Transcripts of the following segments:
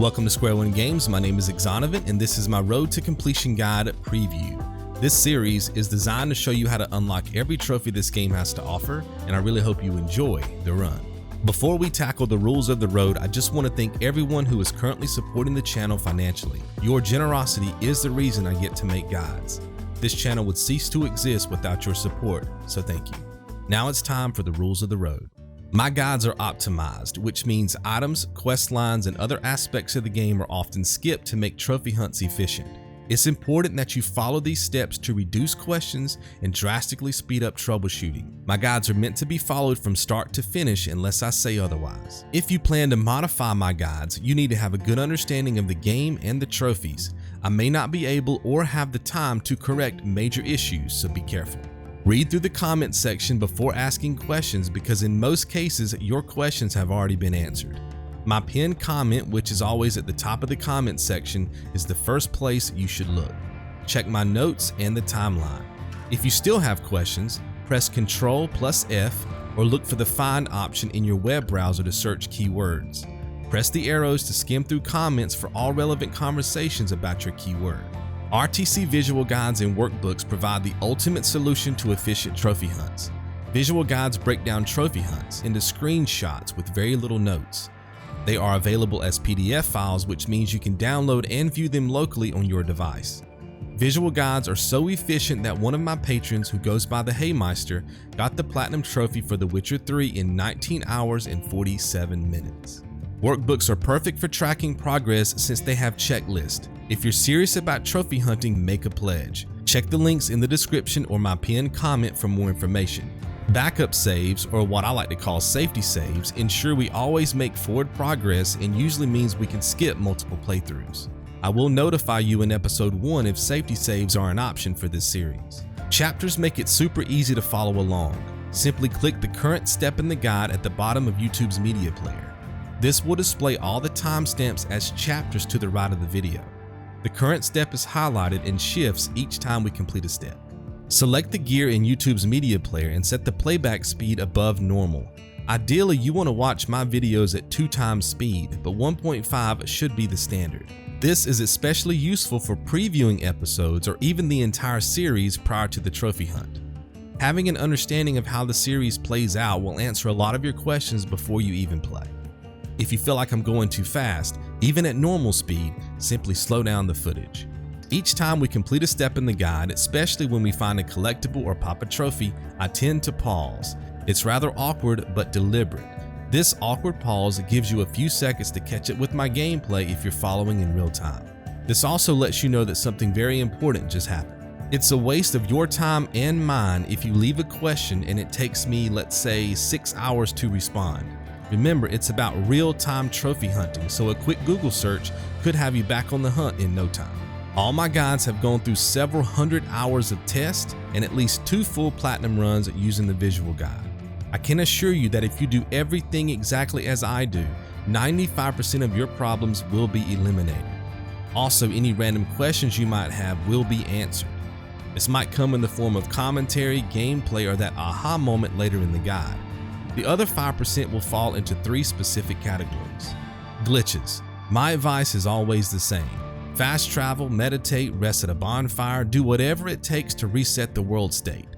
Welcome to Square One Games. My name is Exonovant, and this is my Road to Completion Guide preview. This series is designed to show you how to unlock every trophy this game has to offer, and I really hope you enjoy the run. Before we tackle the rules of the road, I just want to thank everyone who is currently supporting the channel financially. Your generosity is the reason I get to make guides. This channel would cease to exist without your support, so thank you. Now it's time for the rules of the road. My guides are optimized, which means items, quest lines, and other aspects of the game are often skipped to make trophy hunts efficient. It's important that you follow these steps to reduce questions and drastically speed up troubleshooting. My guides are meant to be followed from start to finish unless I say otherwise. If you plan to modify my guides, you need to have a good understanding of the game and the trophies. I may not be able or have the time to correct major issues, so be careful. Read through the comment section before asking questions because in most cases, your questions have already been answered. My pinned comment, which is always at the top of the comment section, is the first place you should look. Check my notes and the timeline. If you still have questions, press Ctrl+F or look for the Find option in your web browser to search keywords. Press the arrows to skim through comments for all relevant conversations about your keyword. RTC visual guides and workbooks provide the ultimate solution to efficient trophy hunts. Visual guides break down trophy hunts into screenshots with very little notes. They are available as PDF files, which means you can download and view them locally on your device. Visual guides are so efficient that one of my patrons, who goes by the Remaster, got the Platinum Trophy for The Witcher 3 in 19 hours and 47 minutes. Workbooks are perfect for tracking progress since they have checklists. If you're serious about trophy hunting, make a pledge. Check the links in the description or my pinned comment for more information. Backup saves, or what I like to call safety saves, ensure we always make forward progress and usually means we can skip multiple playthroughs. I will notify you in episode 1 if safety saves are an option for this series. Chapters make it super easy to follow along. Simply click the current step in the guide at the bottom of YouTube's media player. This will display all the timestamps as chapters to the right of the video. The current step is highlighted and shifts each time we complete a step. Select the gear in YouTube's media player and set the playback speed above normal. Ideally, you want to watch my videos at 2 times speed, but 1.5 should be the standard. This is especially useful for previewing episodes or even the entire series prior to the trophy hunt. Having an understanding of how the series plays out will answer a lot of your questions before you even play. If you feel like I'm going too fast, even at normal speed, simply slow down the footage. Each time we complete a step in the guide, especially when we find a collectible or pop a trophy, I tend to pause. It's rather awkward but deliberate. This awkward pause gives you a few seconds to catch up with my gameplay if you're following in real time. This also lets you know that something very important just happened. It's a waste of your time and mine if you leave a question and it takes me, let's say, 6 hours to respond. Remember, it's about real-time trophy hunting, so a quick Google search could have you back on the hunt in no time. All my guides have gone through several hundred hours of tests and at least 2 full platinum runs using the visual guide. I can assure you that if you do everything exactly as I do, 95% of your problems will be eliminated. Also, any random questions you might have will be answered. This might come in the form of commentary, gameplay, or that aha moment later in the guide. The other 5% will fall into 3 specific categories. Glitches. My advice is always the same. Fast travel, meditate, rest at a bonfire, do whatever it takes to reset the world state.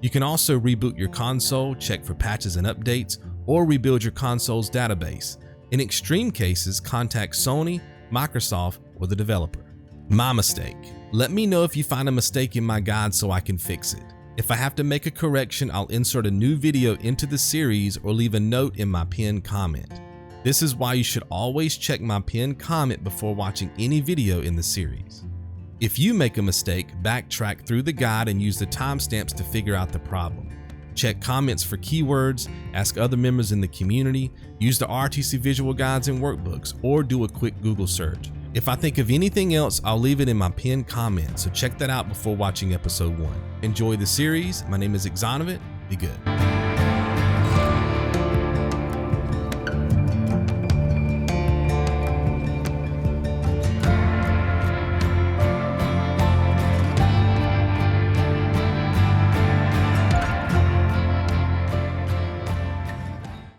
You can also reboot your console, check for patches and updates, or rebuild your console's database. In extreme cases, contact Sony, Microsoft, or the developer. My mistake. Let me know if you find a mistake in my guide so I can fix it. If I have to make a correction, I'll insert a new video into the series or leave a note in my pinned comment. This is why you should always check my pinned comment before watching any video in the series. If you make a mistake, backtrack through the guide and use the timestamps to figure out the problem. Check comments for keywords, ask other members in the community, use the RTC visual guides and workbooks, or do a quick Google search. If I think of anything else, I'll leave it in my pinned comment, so check that out before watching episode 1. Enjoy the series. My name is Exonovant. Be good.